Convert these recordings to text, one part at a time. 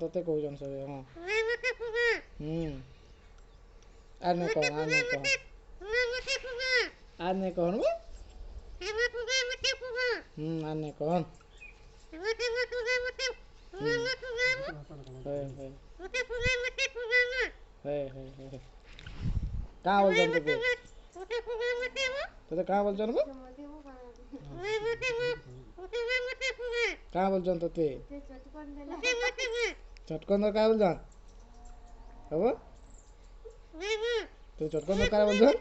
तोते कहउछन सब हां आने कौन आने कौन आने कौन कहाँ बोल जान तो कहाँ बोल जान कहाँ बोल जान तो चटकन कहाँ बोल जान अब तो चटकन कहाँ बोल जान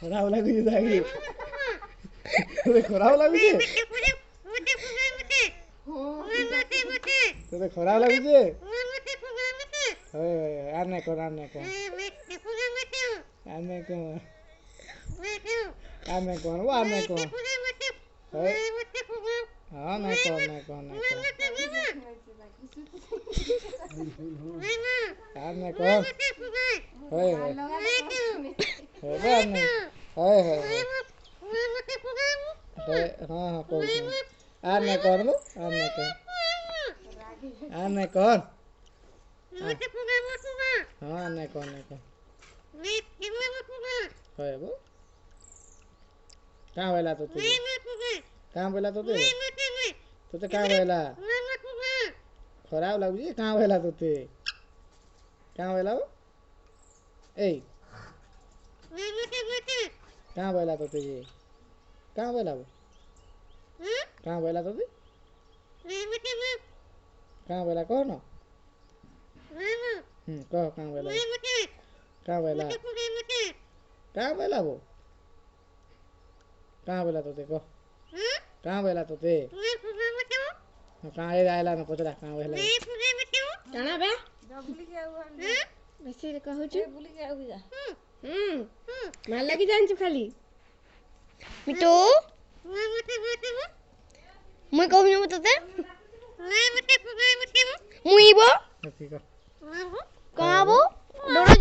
खराब लगी जाएगी खराब लगी तो खराब लगी आने कौन आने कौन आने कौन आने कौन वो आने कौन हाँ नहीं कौन नहीं कौन नहीं कौन आने कौन है आने है हाँ हाँ कौन आने कौन वो आने कौन आने कौन हाँ आने कौन नहीं कौन है वो कहाँ वेला तो तू कहाँ वेला तो कहाँ वेला खराब लगुଛି कहाँ वेला तो कहाँ वेला वो ए कहाँ वेला तो कहाँ वेला वो कहाँ वेला तो कहाँ वेला कहो ना कहो कहाँ वेला कहाँ वेला कहाँ वेला वो कहाँ वेला तो कहो कहाँ वेला तो कहाँ आइला न पचरा कहाँ वेला काना बे बेसी कहूछु मार लगी जान खाली मिटू मुई कहूँ तते मुई बो ठीक है